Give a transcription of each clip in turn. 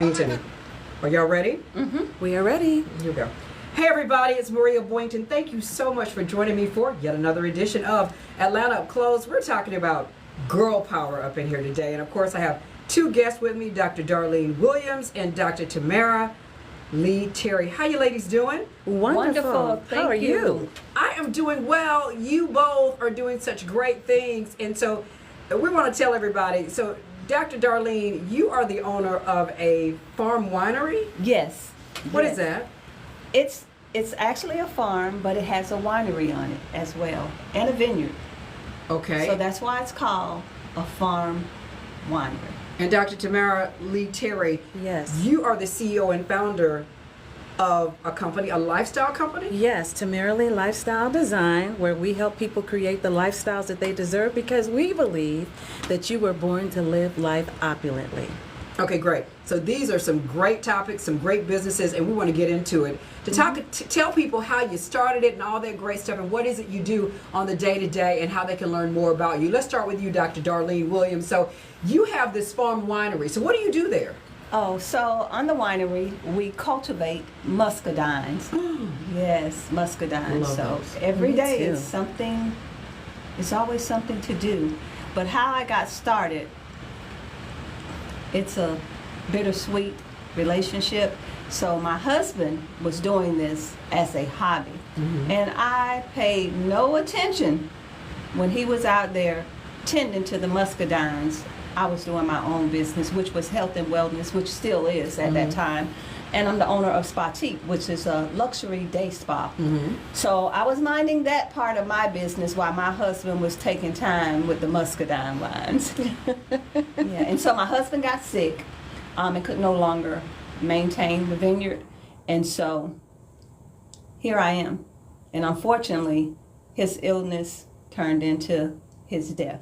Boynton. Are y'all ready? We are ready. Here we go. Hey everybody, it's Maria Boynton. Thank you so much for joining me for yet another edition of Atlanta Up Close. We're talking about girl power up in here today. And of course I have two guests with me, Dr. Darlene Williams and Dr. Tamirah Leigh Terry. How you ladies doing? Wonderful. Thank How are you? I am doing well. You both are doing such great things. And so we want to tell everybody, so Dr. Darlene, you are the owner of a farm winery? Yes. What yes. is that? It's actually a farm, but it has a winery on it as well, and a vineyard. Okay. So that's why it's called a farm winery. And Dr. Tamirah Leigh Terry, Yes. you are the CEO and founder of a company, a lifestyle company? Yes, Tamirah Leigh Lifestyle Design, where we help people create the lifestyles that they deserve because we believe that you were born to live life opulently. Okay, great. So these are some great topics, some great businesses, and we want to get into it. To tell people how you started it and all that great stuff, and what is it you do on the day-to-day and how they can learn more about you. Let's start with you, Dr. Darlene Williams. So you have this farm winery. So what do you do there? Oh, so on the winery, we cultivate muscadines. Yes, muscadines. Love So those. every Me day too. is something, it's always something to do. But how I got started, it's a bittersweet relationship. So my husband was doing this as a hobby, and I paid no attention when he was out there tending to the muscadines. I was doing my own business, which was health and wellness, which still is at that time. And I'm the owner of Spatique, which is a luxury day spa. So I was minding that part of my business while my husband was taking time with the muscadine wines. Yeah, and so my husband got sick and could no longer maintain the vineyard. And so here I am. And unfortunately, his illness turned into his death.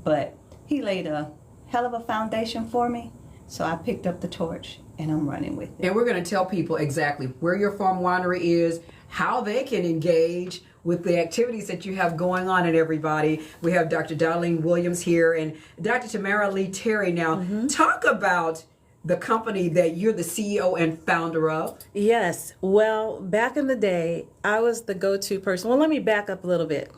But he laid a hell of a foundation for me, so I picked up the torch and I'm running with it. And we're going to tell people exactly where your farm winery is, how they can engage with the activities that you have going on, and everybody. We have Dr. Darlene Williams here and Dr. Tamirah Leigh Terry. Now, talk about the company that you're the CEO and founder of. Yes. Well, back in the day, I was the go-to person. Well, let me back up a little bit.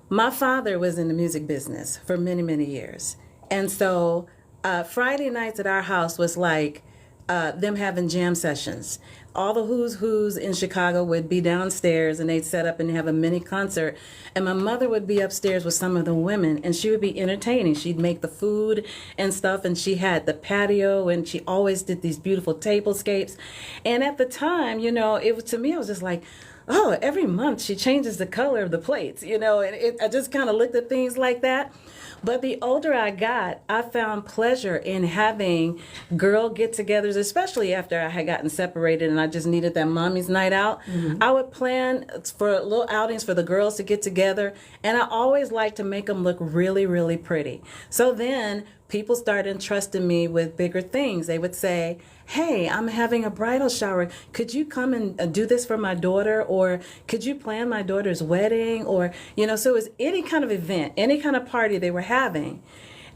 My father was in the music business for many, many years. And so Friday nights at our house was like them having jam sessions. All the who's in Chicago would be downstairs and they'd set up and have a mini concert. And my mother would be upstairs with some of the women and she would be entertaining. She'd make the food and stuff, and she had the patio, and she always did these beautiful tablescapes. And at the time, you know, it was, to me, it was just like, oh, every month she changes the color of the plates, you know, and I just kind of looked at things like that. But the older I got, I found pleasure in having girl get-togethers, especially after I had gotten separated and I just needed that mommy's night out. I would plan for little outings for the girls to get together, and I always liked to make them look really, really pretty. So then people started entrusting me with bigger things. They would say, hey, I'm having a bridal shower. Could you come and do this for my daughter? Or could you plan my daughter's wedding? Or, you know, so it was any kind of event, any kind of party they were having.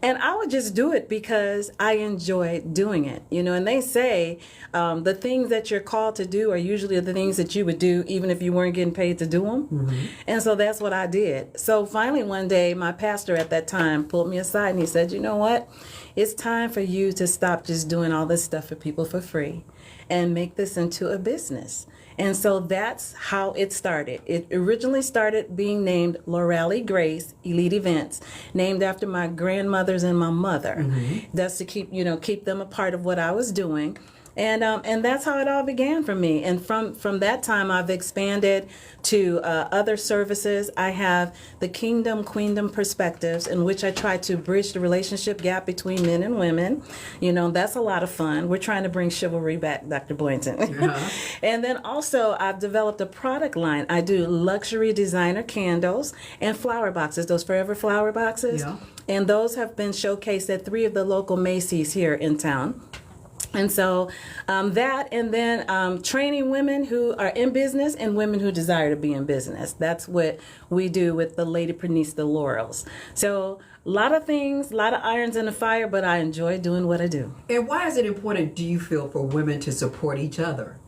And I would just do it because I enjoyed doing it, you know. And they say the things that you're called to do are usually the things that you would do even if you weren't getting paid to do them. And so that's what I did. So finally one day, my pastor at that time pulled me aside and he said, you know what? It's time for you to stop just doing all this stuff for people for free and make this into a business. And so that's how it started. It originally started being named Lorelei Grace Elite Events, named after my grandmothers and my mother. That's to keep them a part of what I was doing. And that's how it all began for me. And from that time, I've expanded to other services. I have the Kingdom Queendom Perspectives, in which I try to bridge the relationship gap between men and women. You know, that's a lot of fun. We're trying to bring chivalry back, Dr. Boynton. And then also, I've developed a product line. I do luxury designer candles and flower boxes, those forever flower boxes. Yeah. And those have been showcased at 3 of the local Macy's here in town. And so that, and then training women who are in business and women who desire to be in business. That's what we do with the Lady Prenista Laurels. So a lot of things, a lot of irons in the fire, but I enjoy doing what I do. And why is it important, do you feel, for women to support each other?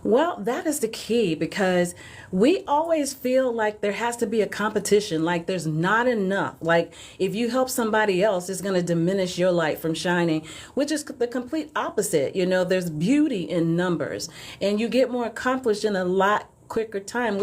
Well, that is the key, because we always feel like there has to be a competition, like there's not enough. Like if you help somebody else, it's going to diminish your light from shining, which is the complete opposite. You know, there's beauty in numbers, and you get more accomplished in a lot quicker time.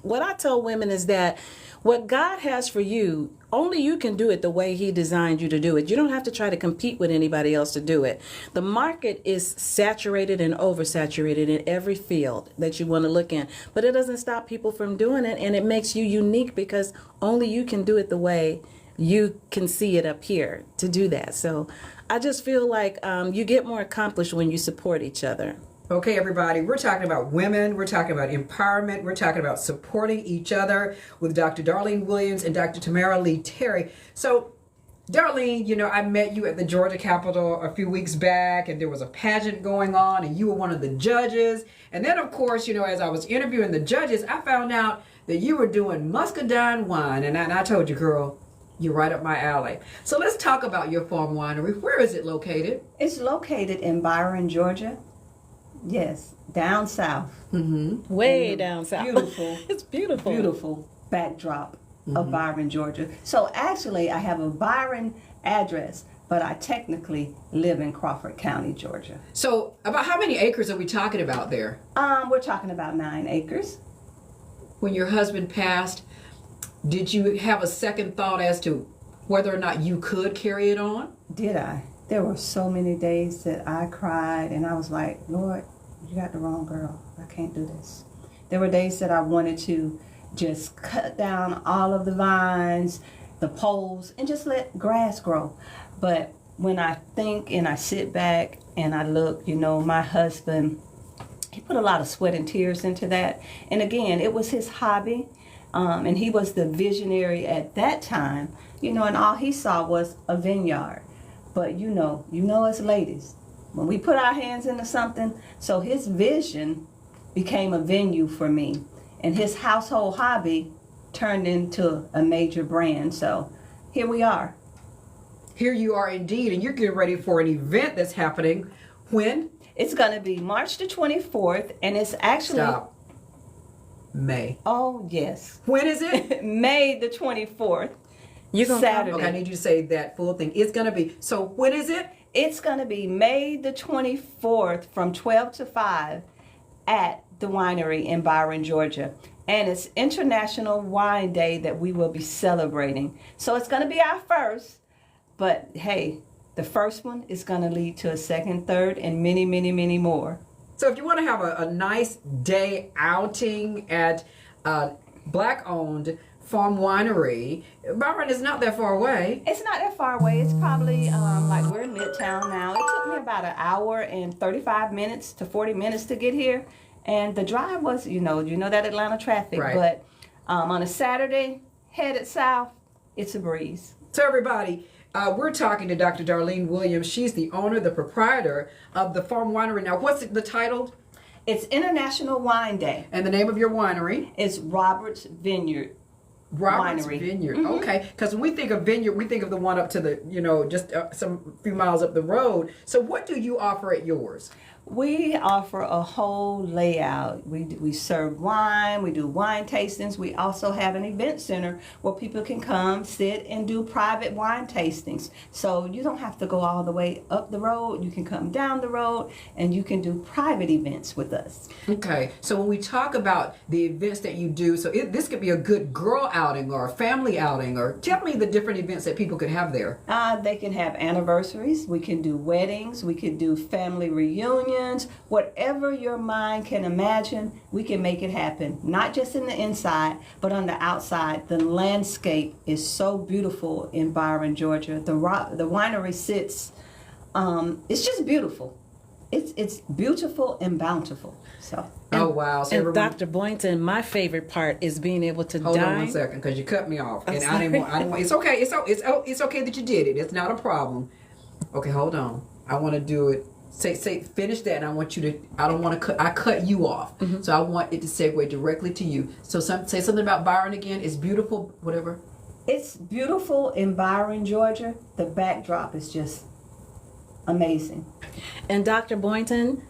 What I tell women is that what God has for you, only you can do it the way he designed you to do it. You don't have to try to compete with anybody else to do it. The market is saturated and oversaturated in every field that you want to look in, but it doesn't stop people from doing it, and it makes you unique because only you can do it the way you can see it up here to do that. So I just feel like you get more accomplished when you support each other. Okay, everybody, we're talking about women, we're talking about empowerment, we're talking about supporting each other with Dr. Darlene Williams and Dr. Tamirah Leigh Terry. So, Darlene, you know, I met you at the Georgia Capitol a few weeks back, and there was a pageant going on, and you were one of the judges. And then, of course, you know, as I was interviewing the judges, I found out that you were doing muscadine wine, and I told you, girl, you're right up my alley. So let's talk about your farm winery. Where is it located? It's located in Byron, Georgia. Yes, down south. Mm-hmm. Way down south. Beautiful. It's beautiful. Beautiful backdrop of Byron, Georgia. So actually, I have a Byron address, but I technically live in Crawford County, Georgia. So about how many acres are we talking about there? We're talking about 9 acres. When your husband passed, did you have a second thought as to whether or not you could carry it on? Did I? There were so many days that I cried, and I was like, Lord, you got the wrong girl. I can't do this. There were days that I wanted to just cut down all of the vines, the poles, and just let grass grow. But when I think and I sit back and I look, you know, my husband, he put a lot of sweat and tears into that. And again, it was his hobby, and he was the visionary at that time, you know, and all he saw was a vineyard. But you know us ladies, when we put our hands into something, so his vision became a venue for me, and his household hobby turned into a major brand. So here we are. Here you are indeed, and you're getting ready for an event that's happening. When? It's going to be March the 24th, and it's actually... Stop. May. Oh, yes. When is it? May the 24th. You're gonna Saturday. Okay, I need you to say that full thing. It's going to be, so when is it? It's going to be May the 24th from 12 to 5 at the winery in Byron, Georgia. And it's International Wine Day that we will be celebrating. So it's going to be our first, but hey, the first one is going to lead to a second, third, and many, many, many more. So if you want to have a nice day outing at Black-owned farm winery, Byron is not that far away. It's not that far away. It's probably like we're in Midtown now. It took me about an hour and 35 minutes to 40 minutes to get here. And the drive was, you know that Atlanta traffic. Right. But on a Saturday, headed south, it's a breeze. So everybody, we're talking to Dr. Darlene Williams. She's the owner, the proprietor of the farm winery. Now, what's the title? It's International Wine Day. And the name of your winery? It's Robert's Vineyard. Robert's Winery. Vineyard. Mm-hmm. Okay, because when we think of vineyard, we think of the one up to the, just some few miles up the road. So what do you offer at yours? We offer a whole layout. We serve wine, we do wine tastings. We also have an event center where people can come, sit, and do private wine tastings. So you don't have to go all the way up the road. You can come down the road, and you can do private events with us. Okay, so when we talk about the events that you do, so this could be a good girl outing or a family outing, or tell me the different events that people could have there. They can have anniversaries. We can do weddings. We can do family reunions. Whatever your mind can imagine, we can make it happen. Not just in the inside, but on the outside. The landscape is so beautiful in Byron, Georgia. The winery sits, it's just beautiful. It's beautiful and bountiful. So. Oh wow! So And everyone, Dr. Boynton, my favorite part is being able to hold on dine. 1 second, because you cut me off, and I sorry. didn't want. It's okay. It's okay that you did it. It's not a problem. Okay, hold on. I want to do it. Say finish that, and I want you to. I don't want to cut. I cut you off, so I want it to segue directly to you. So say something about Byron again. It's beautiful. Whatever. It's beautiful in Byron, Georgia. The backdrop is just amazing. And Dr. Boynton,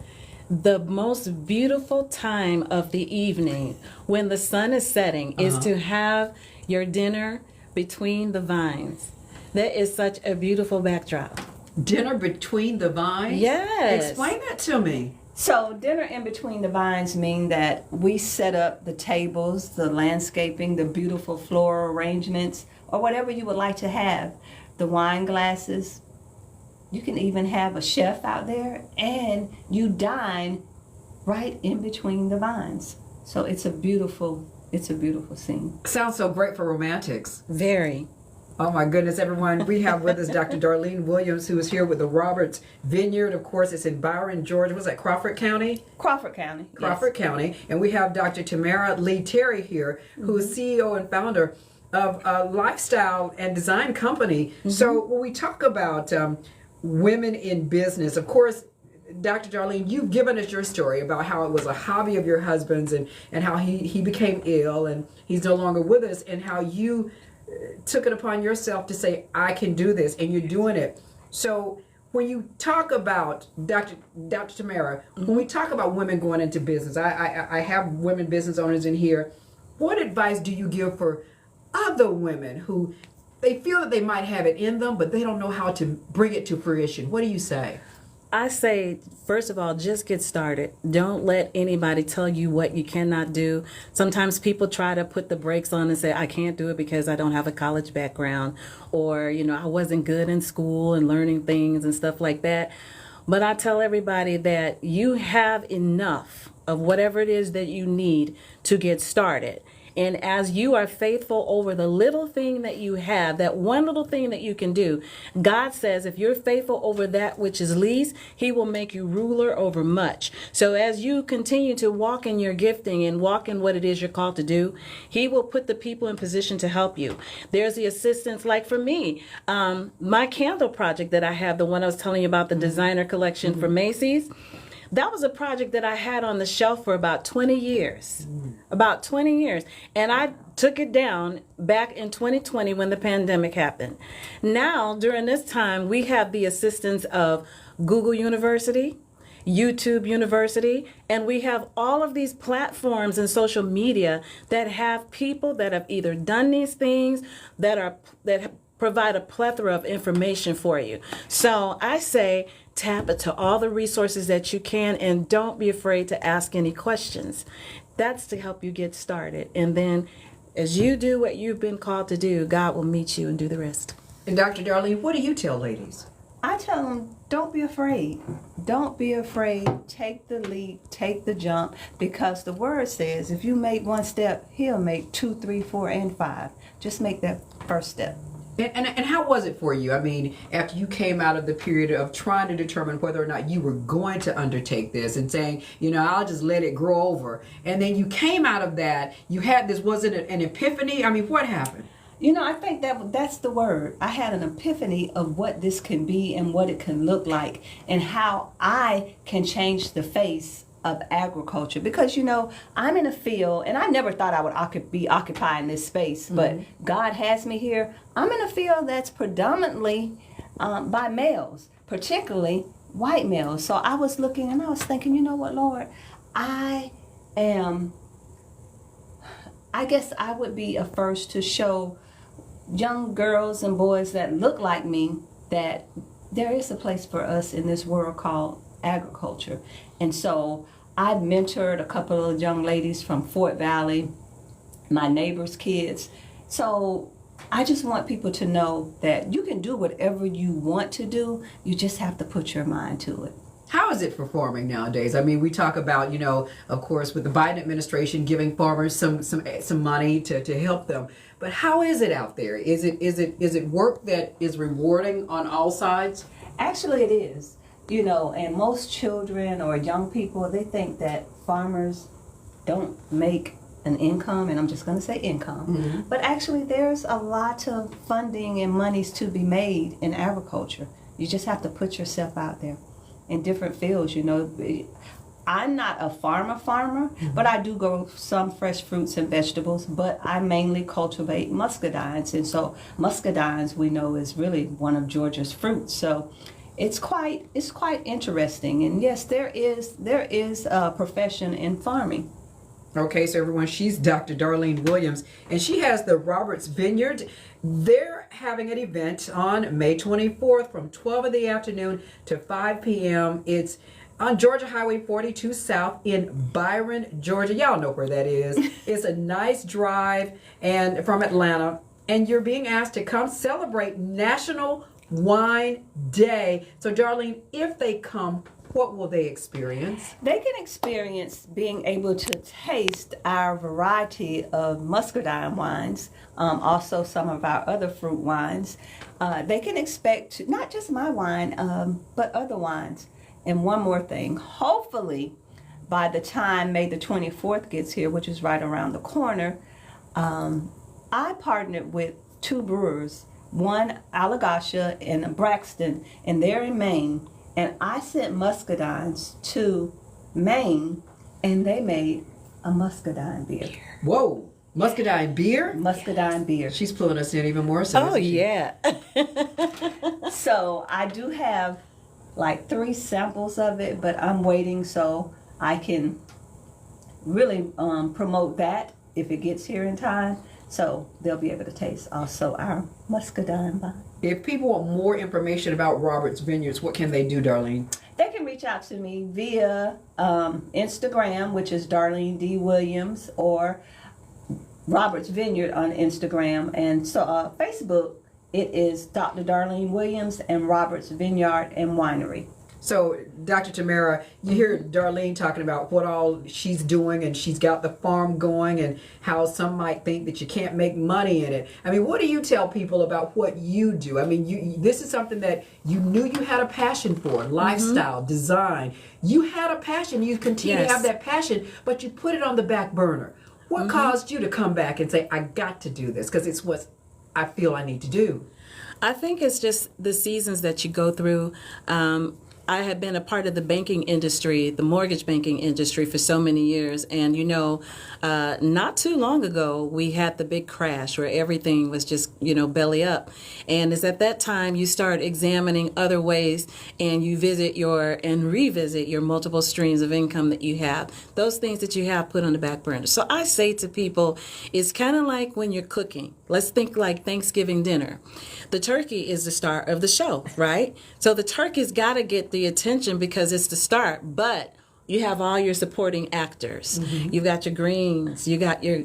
the most beautiful time of the evening when the sun is setting is to have your dinner between the vines. That is such a beautiful backdrop. Dinner between the vines? Yes. Explain that to me. So dinner in between the vines mean that we set up the tables, the landscaping, the beautiful floral arrangements, or whatever you would like to have. The wine glasses. You can even have a chef out there, and you dine right in between the vines. So it's a beautiful scene. Sounds so great for romantics. Very. Oh my goodness, everyone. We have with us Dr. Darlene Williams, who is here with the Roberts Vineyard. Of course, it's in Byron, Georgia. Was that Crawford County? Crawford County. Crawford County. And we have Dr. Tamirah Leigh Terry here, who is CEO and founder of a lifestyle and design company. So when we talk about women in business, of course, Dr. Darlene, you've given us your story about how it was a hobby of your husband's and how he became ill and he's no longer with us, and how you took it upon yourself to say, I can do this, and you're doing it. So when you talk about, Dr. Tamirah, when we talk about women going into business, I have women business owners in here. What advice do you give for other women who they feel that they might have it in them, but they don't know how to bring it to fruition? What do you say? I say, first of all, just get started. Don't let anybody tell you what you cannot do. Sometimes people try to put the brakes on and say, I can't do it because I don't have a college background, or, I wasn't good in school and learning things and stuff like that. But I tell everybody that you have enough of whatever it is that you need to get started. And as you are faithful over the little thing that you have, that one little thing that you can do, God says if you're faithful over that which is least, he will make you ruler over much. So as you continue to walk in your gifting and walk in what it is you're called to do, he will put the people in position to help you. There's the assistance, like for me, my candle project that I have, the one I was telling you about, the designer collection for Macy's. That was a project that I had on the shelf for about 20 years. About 20 years. And I took it down back in 2020 when the pandemic happened. Now, during this time, we have the assistance of Google University, YouTube University, and we have all of these platforms and social media that have people that have either done these things, that provide a plethora of information for you. So I say, tap into all the resources that you can, and don't be afraid to ask any questions. That's to help you get started. And then as you do what you've been called to do, God will meet you and do the rest. And Dr. Darlene, what do you tell ladies? I tell them, don't be afraid. Don't be afraid. Take the leap, take the jump, because the word says if you make one step, he'll make 2, 3, 4, and 5. Just make that first step. And how was it for you? I mean, after you came out of the period of trying to determine whether or not you were going to undertake this and saying, I'll just let it grow over. And then you came out of that, you had this, was it an epiphany? I mean, what happened? I think that's the word. I had an epiphany of what this can be and what it can look like and how I can change the face of agriculture, because I'm in a field, and I never thought I would be occupying this space, but God has me here. I'm in a field that's predominantly by males, particularly white males. So I was looking and I was thinking, you know what, Lord, I guess I would be a first to show young girls and boys that look like me that there is a place for us in this world called agriculture. And so I mentored a couple of young ladies from Fort Valley, my neighbors' kids. So I just want people to know that you can do whatever you want to do. You just have to put your mind to it. How is it performing nowadays? I mean, we talk about, of course, with the Biden administration giving farmers some money to help them. But how is it out there? Is it work that is rewarding on all sides? Actually, it is. And most children or young people, they think that farmers don't make an income, and I'm just going to say income. But actually, there's a lot of funding and monies to be made in agriculture. You just have to put yourself out there in different fields. I'm not a farmer, but I do grow some fresh fruits and vegetables, but I mainly cultivate muscadines. And so muscadines, we know, is really one of Georgia's fruits. So it's quite interesting. And yes, there is a profession in farming. Okay, so everyone, she's Dr. Darlene Williams, and she has the Roberts Vineyard. They're having an event on May 24th from 12 in the afternoon to 5 p.m. It's on Georgia Highway 42 South in Byron, Georgia. Y'all know where that is. It's a nice drive and from Atlanta, and you're being asked to come celebrate National Wine Day. So, Darlene, if they come, what will they experience? They can experience being able to taste our variety of muscadine wines, also some of our other fruit wines. They can expect not just my wine, but other wines. And one more thing, hopefully by the time May the 24th gets here, which is right around the corner, I partnered with two brewers, one Allagacia and Braxton, and they're in Maine. And I sent muscadines to Maine, and they made a muscadine beer. Whoa, muscadine beer? Muscadine beer. She's pulling us in even more so. Oh, yeah. So I do have like 3 samples of it, but I'm waiting so I can really promote that if it gets here in time. So they'll be able to taste also our muscadine wine. If people want more information about Roberts Vineyards, what can they do, Darlene? They can reach out to me via Instagram, which is Darlene D. Williams, or Roberts Vineyard on Instagram. And so Facebook, it is Dr. Darlene Williams and Roberts Vineyard and Winery. So, Dr. Tamirah, you hear Darlene talking about what all she's doing, and she's got the farm going, and how some might think that you can't make money in it. I mean, what do you tell people about what you do? I mean, this is something that you knew you had a passion for, lifestyle, design. You had a passion. You continue to have that passion, but you put it on the back burner. What caused you to come back and say, I got to do this because it's what I feel I need to do? I think it's just the seasons that you go through. I had been a part of the banking industry, the mortgage banking industry for so many years. And, not too long ago, we had the big crash where everything was just, belly up. And it's at that time you start examining other ways, and you revisit your multiple streams of income that you have, those things that you have put on the back burner. So I say to people, it's kind of like when you're cooking. Let's think like Thanksgiving dinner. The turkey is the star of the show, right? So the turkey's got to get the attention because it's the start, but you have all your supporting actors. You've got your greens, you got your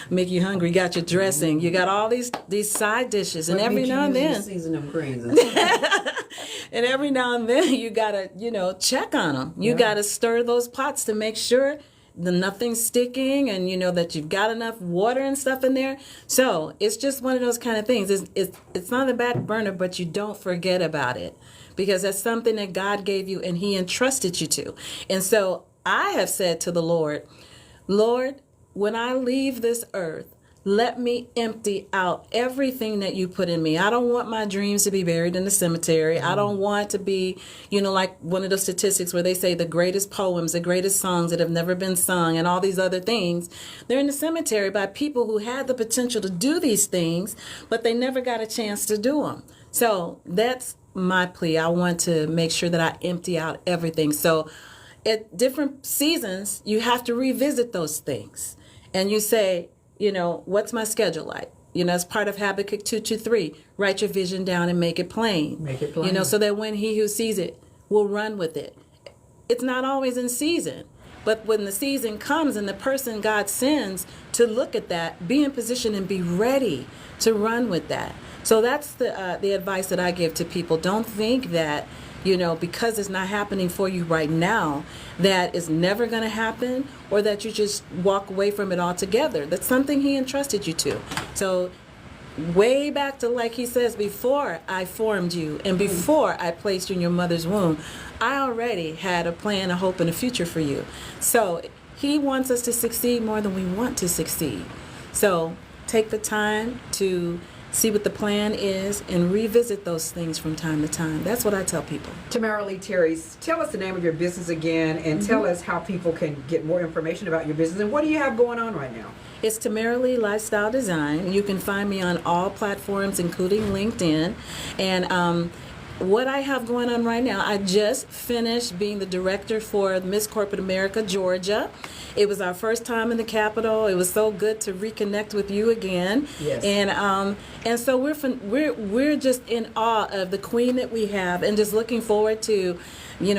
make you hungry, you got your dressing, you got all these side dishes, and every now and then season them greens. and every now and then you gotta check on them. You gotta stir those pots to make sure nothing's sticking, and that you've got enough water and stuff in there. So it's just one of those kind of things. It's not on the back burner, but you don't forget about it, because that's something that God gave you and He entrusted you to. And so I have said to the Lord, when I leave this earth, let me empty out everything that you put in me. I don't want my dreams to be buried in the cemetery. I don't want to be, like one of those statistics where they say the greatest poems, the greatest songs that have never been sung, and all these other things. They're in the cemetery by people who had the potential to do these things, but they never got a chance to do them. So that's my plea. I want to make sure that I empty out everything. So at different seasons, you have to revisit those things. And you say, what's my schedule like? As part of Habakkuk 2:3, write your vision down and make it plain. Make it plain. So that when he who sees it will run with it. It's not always in season, but when the season comes and the person God sends to look at that, be in position and be ready to run with that. So that's the advice that I give to people. Don't think that, because it's not happening for you right now, that it's never going to happen, or that you just walk away from it altogether. That's something He entrusted you to. So way back to, like He says, before I formed you and before I placed you in your mother's womb, I already had a plan, a hope, and a future for you. So He wants us to succeed more than we want to succeed. So take the time to see what the plan is, and revisit those things from time to time. That's what I tell people. Tamirah Leigh Terry, tell us the name of your business again, and tell us how people can get more information about your business, and what do you have going on right now? It's Tamirah Leigh Lifestyle Design. You can find me on all platforms, including LinkedIn. And what I have going on right now, I just finished being the director for Miss Corporate America, Georgia. It was our first time in the Capitol. It was so good to reconnect with you again. Yes. And so we're just in awe of the queen that we have, and just looking forward to,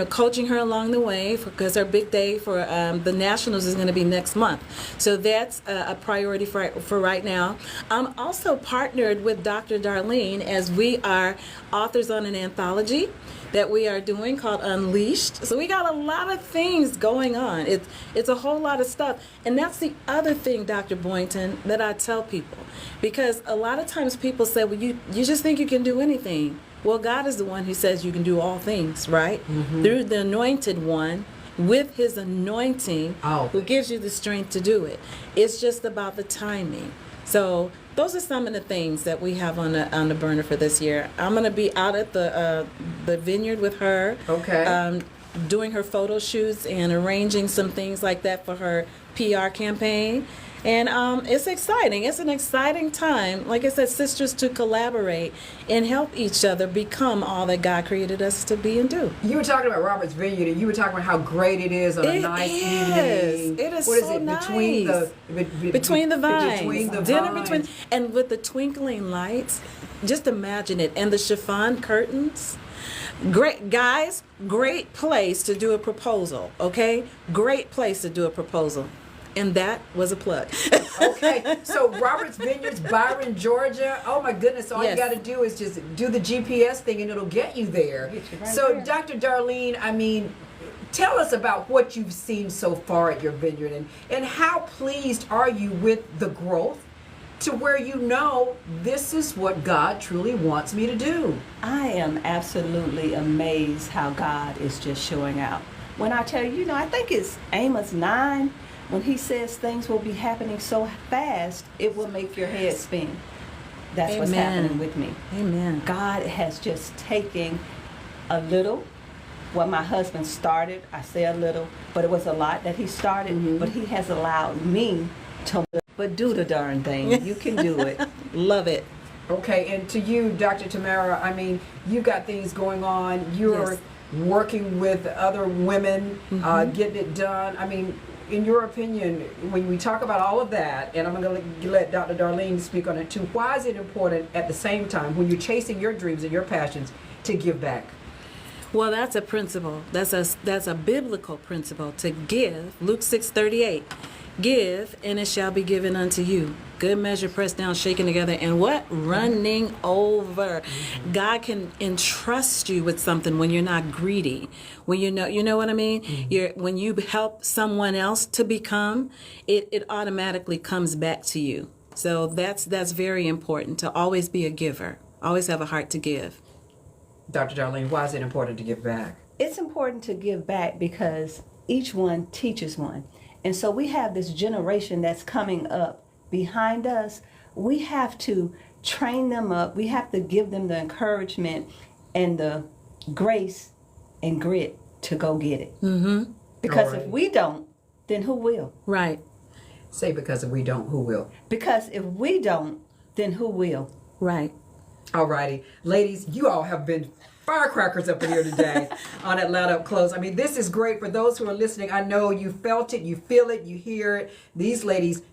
coaching her along the way, because our big day for the Nationals is going to be next month. So that's a priority for right now. I'm also partnered with Dr. Darlene, as we are authors on an anthology that we are doing called Unleashed. So we got a lot of things going on. It's a whole lot of stuff. And that's the other thing, Dr. Boynton, that I tell people. Because a lot of times people say, well, you just think you can do anything. Well, God is the one who says you can do all things, right? Through the anointed one, with his anointing, who gives you the strength to do it. It's just about the timing. So those are some of the things that we have on the burner for this year. I'm going to be out at the Vineyard with her. Okay. Doing her photo shoots and arranging some things like that for her PR campaign. And it's exciting. It's an exciting time, like I said, sisters to collaborate and help each other become all that God created us to be and do. You were talking about Robert's Vineyard, and you were talking about how great it is on a nice evening. It is What so is it? nice. Between the vines. Between the vines. And with the twinkling lights, just imagine it. And the chiffon curtains. Great, guys, great place to do a proposal, okay? Great place to do a proposal. And that was a plug. Okay, so Robert's Vineyards, Byron, Georgia. Oh my goodness, all you got to do is just do the GPS thing and it'll get you there. So Dr. Darlene, I mean, tell us about what you've seen so far at your vineyard, and how pleased are you with the growth to where you know this is what God truly wants me to do? I am absolutely amazed how God is just showing out. When I tell you, I think it's Amos 9, when he says things will be happening so fast, it will make your head spin. That's what's happening with me. Amen. God has just taken a little, what my husband started, I say a little, but it was a lot that he started, but he has allowed me to do the darn thing. You can do it. Love it. Okay, and to you, Dr. Tamirah, I mean, you got things going on. You're working with other women, getting it done. I mean, in your opinion, when we talk about all of that, and I'm going to let Dr. Darlene speak on it too, why is it important at the same time, when you're chasing your dreams and your passions, to give back? Well, that's a principle. That's a biblical principle, to give. Luke 6:38. Give, and it shall be given unto you. Good measure, pressed down, shaken together, and what? Running over. God can entrust you with something when you're not greedy. When you know what I mean? When you help someone else to become, it automatically comes back to you. So that's very important, to always be a giver. Always have a heart to give. Dr. Darlene, why is it important to give back? It's important to give back because each one teaches one. And so we have this generation that's coming up behind us. We have to train them up. We have to give them the encouragement and the grace and grit to go get it. Because if we don't, then who will? Right. Say, because if we don't, who will? Because if we don't, then who will? Right. All righty. Ladies, you all have been firecrackers up in here today on Atlanta Up Close. I mean, this is great for those who are listening. I know you felt it, you feel it, you hear it. These ladies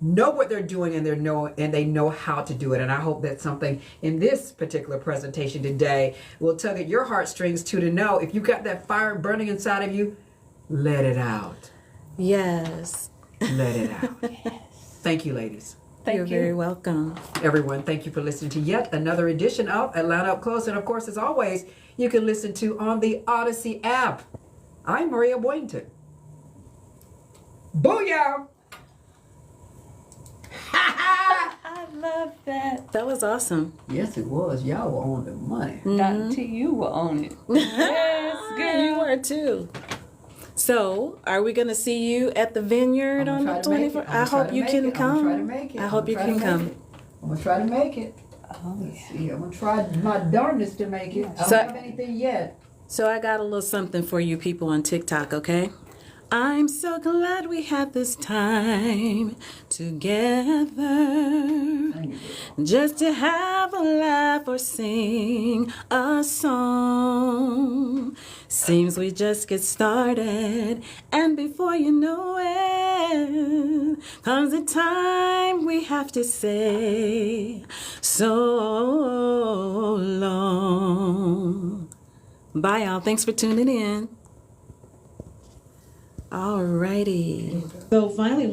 know what they're doing, and they know how to do it. And I hope that something in this particular presentation today will tug at your heartstrings too, to know if you've got that fire burning inside of you, let it out. Yes. Let it out. Yes. Thank you, ladies. You're very welcome. Everyone, thank you for listening to yet another edition of Atlanta Up Close. And of course, as always, you can listen to on the Odyssey app. I'm Maria Boynton. Booyah! I love that. That was awesome. Yes, it was. Y'all were on the money. Dr. T, you were on it. Yes, girl. You were too. So, are we going to see you at the Vineyard on the 24th? I hope you can come. I'm going to try to make it. I hope you can come. I'm going to try to make it. Let's see. I'm gonna try my darndest to make it. I don't So- have anything yet. So I got a little something for you people on TikTok, okay? I'm so glad we had this time together, just to have a laugh or sing a song. Seems we just get started, and before you know it, comes the time we have to say so long. Bye, y'all. Thanks for tuning in. Alrighty. So finally,